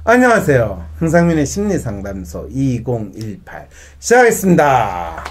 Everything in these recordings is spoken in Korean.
안녕하세요. 흥상민의 심리상담소 2018 시작하겠습니다.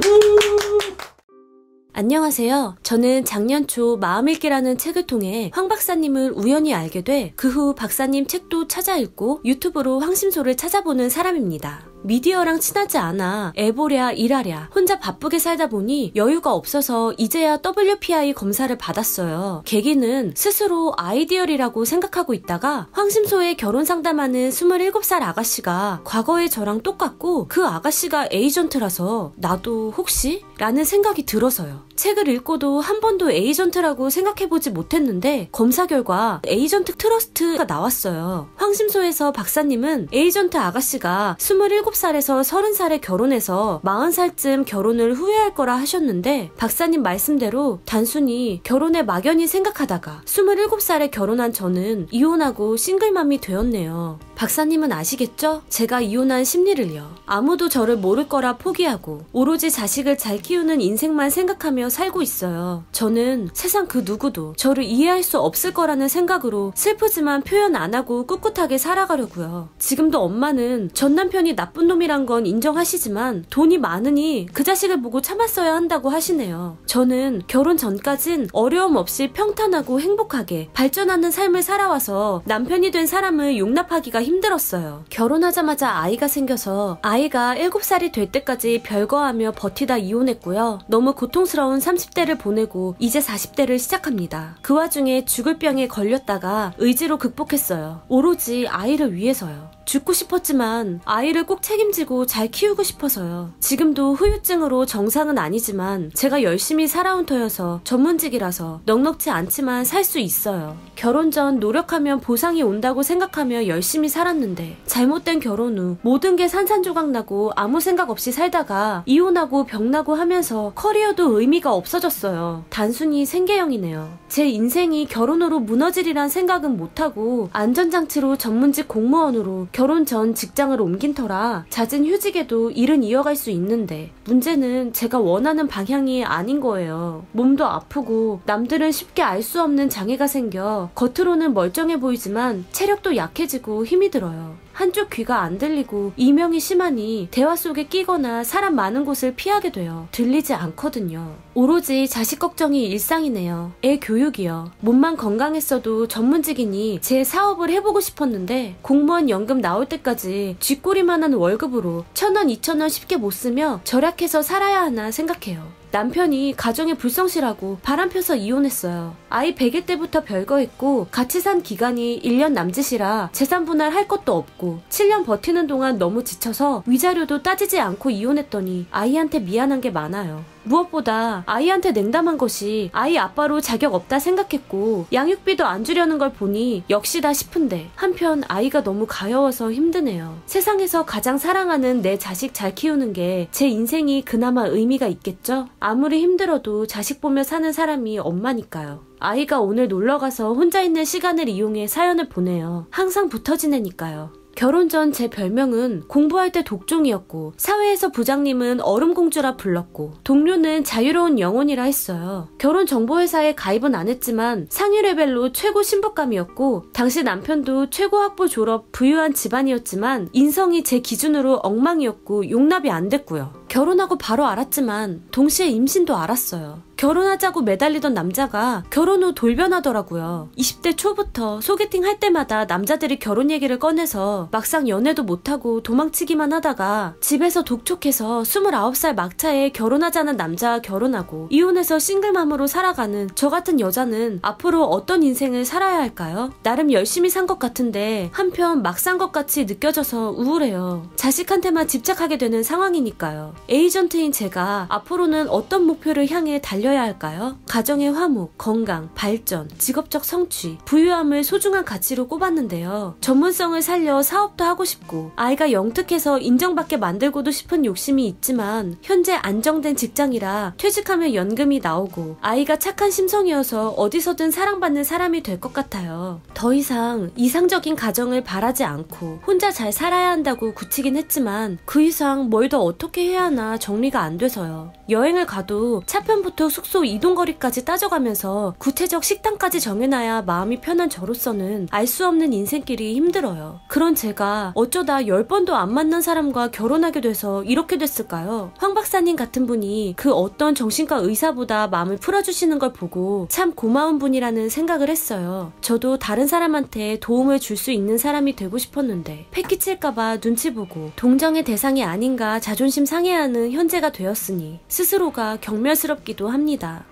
안녕하세요. 저는 작년 초 마음읽기라는 책을 통해 황 박사님을 우연히 알게 돼 그 후 박사님 책도 찾아 읽고 유튜브로 황심소를 찾아보는 사람입니다. 미디어랑 친하지 않아 애보랴 일하랴 혼자 바쁘게 살다 보니 여유가 없어서 이제야 WPI 검사를 받았어요. 계기는 스스로 아이디얼이라고 생각하고 있다가 황심소에 결혼 상담하는 27살 아가씨가 과거의 저랑 똑같고 그 아가씨가 에이전트라서 나도 혹시? 라는 생각이 들어서요. 책을 읽고도 한 번도 에이전트라고 생각해보지 못했는데 검사 결과 에이전트 트러스트가 나왔어요. 황심소에서 박사님은 에이전트 아가씨가 27살에서 30살에 결혼해서 40살쯤 결혼을 후회할 거라 하셨는데 박사님 말씀대로 단순히 결혼에 막연히 생각하다가 27살에 결혼한 저는 이혼하고 싱글맘이 되었네요. 박사님은 아시겠죠? 제가 이혼한 심리를요. 아무도 저를 모를 거라 포기하고 오로지 자식을 잘 키우는 인생만 생각하며 살고 있어요. 저는 세상 그 누구도 저를 이해할 수 없을 거라는 생각으로 슬프지만 표현 안 하고 꿋꿋하게 살아가려고요. 지금도 엄마는 전 남편이 나쁜 놈이란 건 인정하시지만 돈이 많으니 그 자식을 보고 참았어야 한다고 하시네요. 저는 결혼 전까진 어려움 없이 평탄하고 행복하게 발전하는 삶을 살아와서 남편이 된 사람을 용납하기가 힘들었어요. 결혼하자마자 아이가 생겨서 아이가 7살이 될 때까지 별거하며 버티다 이혼했고요. 너무 고통스러운 30대를 보내고 이제 40대를 시작합니다. 그 와중에 죽을 병에 걸렸다가 의지로 극복했어요. 오로지 아이를 위해서요. 죽고 싶었지만 아이를 꼭 책임지고 잘 키우고 싶어서요. 지금도 후유증으로 정상은 아니지만 제가 열심히 살아온 터여서 전문직이라서 넉넉지 않지만 살 수 있어요. 결혼 전 노력하면 보상이 온다고 생각하며 열심히 살았는데 잘못된 결혼 후 모든 게 산산조각 나고 아무 생각 없이 살다가 이혼하고 병나고 하면서 커리어도 의미가 없어졌어요. 단순히 생계형이네요. 제 인생이 결혼으로 무너지리란 생각은 못하고 안전장치로 전문직 공무원으로 결혼 전 직장을 옮긴 터라 잦은 휴직에도 일은 이어갈 수 있는데 문제는 제가 원하는 방향이 아닌 거예요. 몸도 아프고 남들은 쉽게 알 수 없는 장애가 생겨 겉으로는 멀쩡해 보이지만 체력도 약해지고 힘이 들어요. 한쪽 귀가 안 들리고 이명이 심하니 대화 속에 끼거나 사람 많은 곳을 피하게 돼요. 들리지 않거든요. 오로지 자식 걱정이 일상이네요. 애 교육이요. 몸만 건강했어도 전문직이니 제 사업을 해보고 싶었는데 공무원 연금 나올 때까지 쥐꼬리만한 월급으로 1,000원, 2,000원 쉽게 못 쓰며 절약해서 살아야 하나 생각해요. 남편이 가정에 불성실하고 바람펴서 이혼했어요. 아이 100일 때부터 별거했고 같이 산 기간이 1년 남짓이라 재산 분할할 것도 없고 7년 버티는 동안 너무 지쳐서 위자료도 따지지 않고 이혼했더니 아이한테 미안한 게 많아요. 무엇보다 아이한테 냉담한 것이 아이 아빠로 자격 없다 생각했고 양육비도 안 주려는 걸 보니 역시다 싶은데 한편 아이가 너무 가여워서 힘드네요. 세상에서 가장 사랑하는 내 자식 잘 키우는 게 제 인생이 그나마 의미가 있겠죠? 아무리 힘들어도 자식 보며 사는 사람이 엄마니까요. 아이가 오늘 놀러가서 혼자 있는 시간을 이용해 사연을 보내요. 항상 붙어 지내니까요. 결혼 전 제 별명은 공부할 때 독종이었고 사회에서 부장님은 얼음공주라 불렀고 동료는 자유로운 영혼이라 했어요. 결혼정보회사에 가입은 안 했지만 상위 레벨로 최고 신부감이었고 당시 남편도 최고 학부 졸업 부유한 집안이었지만 인성이 제 기준으로 엉망이었고 용납이 안 됐고요. 결혼하고 바로 알았지만 동시에 임신도 알았어요. 결혼하자고 매달리던 남자가 결혼 후 돌변하더라고요. 20대 초부터 소개팅 할 때마다 남자들이 결혼 얘기를 꺼내서 막상 연애도 못하고 도망치기만 하다가 집에서 독촉해서 29살 막차에 결혼하자는 남자와 결혼하고 이혼해서 싱글맘으로 살아가는 저 같은 여자는 앞으로 어떤 인생을 살아야 할까요? 나름 열심히 산 것 같은데 한편 막 산 것 같이 느껴져서 우울해요. 자식한테만 집착하게 되는 상황이니까요. 에이전트인 제가 앞으로는 어떤 목표를 향해 달려야 할까요? 가정의 화목, 건강, 발전, 직업적 성취, 부유함을 소중한 가치로 꼽았는데요. 전문성을 살려 사업도 하고 싶고 아이가 영특해서 인정받게 만들고도 싶은 욕심이 있지만 현재 안정된 직장이라 퇴직하면 연금이 나오고 아이가 착한 심성이어서 어디서든 사랑받는 사람이 될 것 같아요. 더 이상 이상적인 가정을 바라지 않고 혼자 잘 살아야 한다고 굳히긴 했지만 그 이상 뭘 더 어떻게 해야 하나 정리가 안 돼서요. 여행을 가도 차편부터 숙소 이동거리까지 따져가면서 구체적 식당까지 정해놔야 마음이 편한 저로서는 알 수 없는 인생길이 힘들어요. 그런 제가 어쩌다 10번도 안 만난 사람과 결혼하게 돼서 이렇게 됐을까요? 황 박사님 같은 분이 그 어떤 정신과 의사보다 마음을 풀어주시는 걸 보고 참 고마운 분이라는 생각을 했어요. 저도 다른 사람한테 도움을 줄 수 있는 사람이 되고 싶었는데 패기칠까봐 눈치 보고 동정의 대상이 아닌가 자존심 상해하는 현재가 되었으니 스스로가 경멸스럽기도 합니다.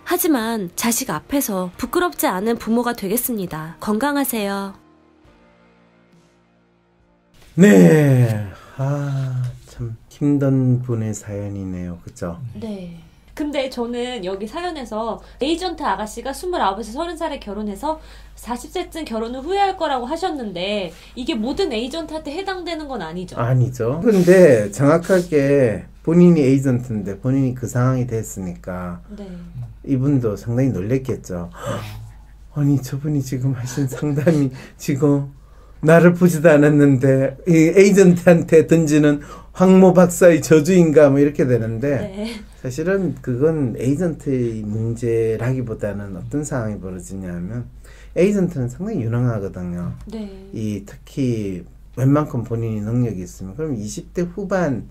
하지만 자식 앞에서 부끄럽지 않은 부모가 되겠습니다. 건강하세요. 네. 참 힘든 분의 사연이네요. 그죠? 네. 근데 저는 여기 사연에서 에이전트 아가씨가 29에서 30살에 결혼해서 40세쯤 결혼을 후회할 거라고 하셨는데 이게 모든 에이전트한테 해당되는 건 아니죠? 아니죠. 근데 정확하게 본인이 에이전트인데 본인이 그 상황이 됐으니까 네. 이분도 상당히 놀랬겠죠. 아니 저분이 지금 하신 상담이 지금 나를 보지도 않았는데 이 에이전트한테 던지는 황모 박사의 저주인가 뭐 이렇게 되는데 네. 사실은 그건 에이전트의 문제라기보다는 어떤 상황이 벌어지냐면 에이전트는 상당히 유능하거든요. 네. 이 특히 웬만큼 본인이 능력이 있으면 그럼 20대 후반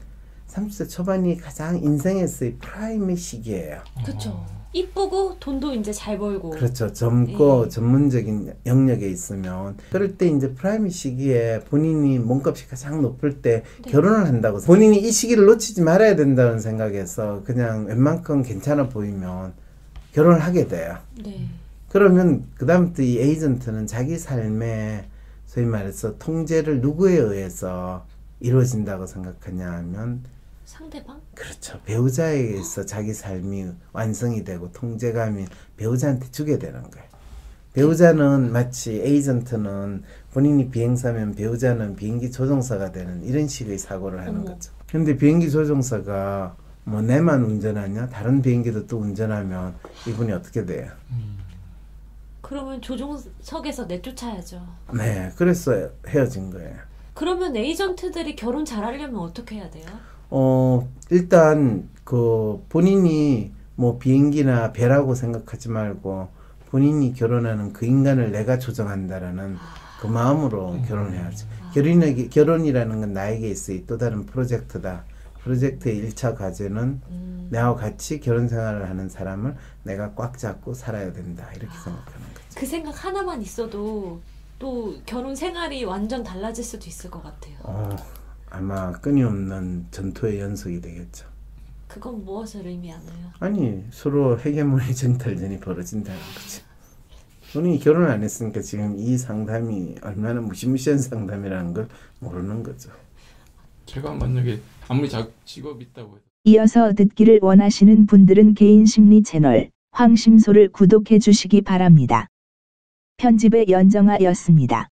30대 초반이 가장 인생에서의 프라임의 시기예요. 그쵸. 이쁘고 돈도 이제 잘 벌고. 그렇죠. 젊고 예. 전문적인 영역에 있으면 그럴 때 이제 프라임 시기에 본인이 몸값이 가장 높을 때 네. 결혼을 한다고 본인이 이 시기를 놓치지 말아야 된다는 생각에서 그냥 웬만큼 괜찮아 보이면 결혼을 하게 돼요. 네. 그러면 그 다음부터 이 에이전트는 자기 삶의 소위 말해서 통제를 누구에 의해서 이루어진다고 생각하냐 하면 상대방? 그렇죠. 배우자에게서 자기 삶이 완성이 되고 통제감이 배우자한테 주게 되는 거예요. 배우자는 마치 에이전트는 본인이 비행사면 배우자는 비행기 조종사가 되는 이런 식의 사고를 하는 거죠. 근데 비행기 조종사가 뭐 내만 운전하냐? 다른 비행기도 또 운전하면 이분이 어떻게 돼요? 그러면 조종석에서 내쫓아야죠. 네, 그래서 헤어진 거예요. 그러면 에이전트들이 결혼 잘하려면 어떻게 해야 돼요? 일단 그 본인이 뭐 비행기나 배라고 생각하지 말고 본인이 결혼하는 그 인간을 내가 조정한다라는 그 마음으로 결혼해야죠. 결혼이라는 건 나에게 있어의 또 다른 프로젝트다. 프로젝트의 1차 과제는 나와 같이 결혼 생활을 하는 사람을 내가 꽉 잡고 살아야 된다. 이렇게 생각하는 거죠. 그 생각 하나만 있어도 또 결혼 생활이 완전 달라질 수도 있을 것 같아요. 아마 끊임없는 전투의 연속이 되겠죠. 그건 무엇을 의미하나요? 아니 서로 헤게모니 쟁탈전이 벌어진다는 거지. 본인이 결혼을 안 했으니까 지금 이 상담이 얼마나 무시무시한 상담이라는 걸 모르는 거죠. 제가 만약에 아무리 직업이 있다고 해도 이어서 듣기를 원하시는 분들은 개인 심리 채널 황심소를 구독해 주시기 바랍니다. 편집의 연정아였습니다.